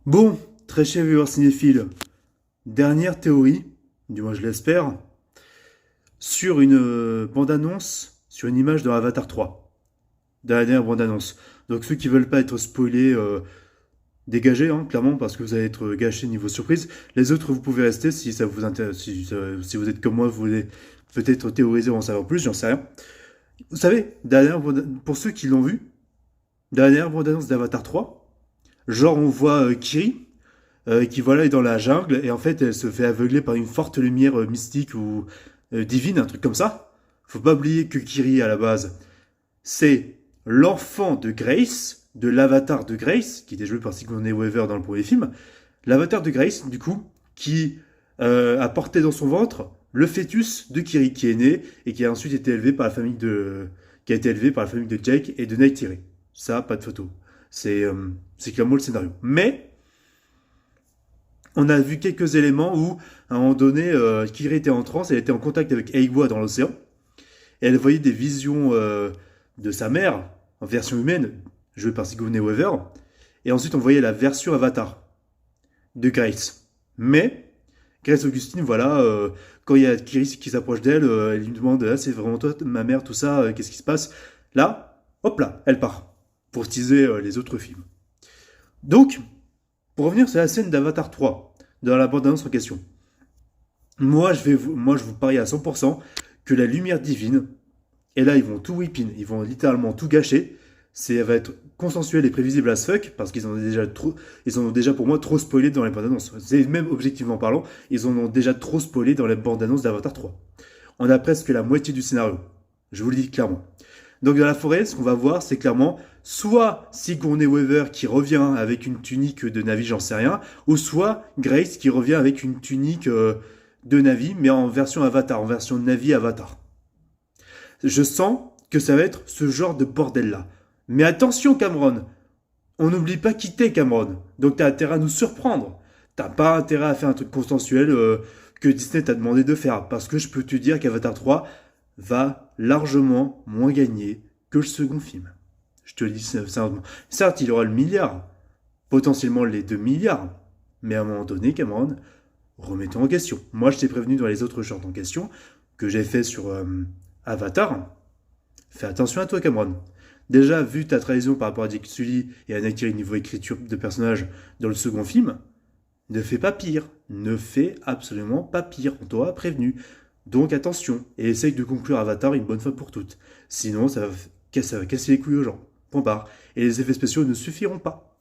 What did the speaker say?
Bon, très cher viewer cinéphile, dernière théorie, du moins je l'espère, sur une bande-annonce, sur une image de Avatar 3, de la dernière bande-annonce. Donc ceux qui veulent pas être spoilés, dégagez, hein, clairement, parce que vous allez être gâchés niveau surprise. Les autres, vous pouvez rester si ça vous intéresse, si vous êtes comme moi, vous voulez peut-être théoriser ou en savoir plus, j'en sais rien. Vous savez, pour ceux qui l'ont vu, dernière bande-annonce d'Avatar 3, genre on voit Kiri, qui voilà est dans la jungle et en fait elle se fait aveugler par une forte lumière mystique ou divine, un truc comme ça. Faut pas oublier que Kiri à la base c'est l'enfant de Grace, de l'avatar de Grace, qui était joué par Sigourney Weaver dans le premier film. L'avatar de Grace, du coup, qui a porté dans son ventre le fœtus de Kiri qui est né et qui a ensuite été élevé par la famille de qui a été élevé par la famille de Jake et de Neytiri. Ça, pas de photo. C'est clairement le scénario. Mais on a vu quelques éléments où, à un moment donné, Kiri était en transe, elle était en contact avec Eiwa dans l'océan, et elle voyait des visions de sa mère, en version humaine, jouée par Sigourney Weaver, et ensuite on voyait la version Avatar de Grace. Mais, Grace Augustine, voilà, quand il y a Kiri qui s'approche d'elle, elle lui demande ah, c'est vraiment toi, ma mère, tout ça, qu'est-ce qui se passe. Là, hop là, elle part, pour teaser les autres films. Donc, pour revenir sur la scène d'Avatar 3, dans la bande-annonce en question, moi, je vous parie à 100% que la lumière divine, et là, ils vont tout whipping, ils vont littéralement tout gâcher. Ça va être consensuel et prévisible as fuck, parce ils en ont déjà pour moi trop spoilé dans les bandes annonces. C'est même objectivement parlant, ils en ont déjà trop spoilé dans les bandes annonces d'Avatar 3. On a presque la moitié du scénario. Je vous le dis clairement. Donc dans la forêt, ce qu'on va voir, c'est clairement soit Sigourney Weaver qui revient avec une tunique de Navi, j'en sais rien, ou soit Grace qui revient avec une tunique de Navi, mais en version Avatar, en version Navi Avatar. Je sens que ça va être ce genre de bordel-là. Mais attention Cameron, on n'oublie pas qui t'es Cameron, donc t'as intérêt à nous surprendre. T'as pas intérêt à faire un truc consensuel que Disney t'a demandé de faire, parce que je peux te dire qu'Avatar 3 va largement moins gagner que le second film. Je te le dis sérieusement. Certes, il aura le milliard, potentiellement les 2 milliards, mais à un moment donné, Cameron, remettons en question. Moi, je t'ai prévenu dans les autres shorts en question que j'ai fait sur Avatar. Fais attention à toi, Cameron. Déjà, vu ta trahison par rapport à Jake Sully et à Neytiri niveau écriture de personnage dans le second film, ne fais pas pire. Ne fais absolument pas pire. On t'aura prévenu. Donc attention, et essaye de conclure Avatar une bonne fois pour toutes. Sinon, ça va casser les couilles aux gens. Point barre. Et les effets spéciaux ne suffiront pas.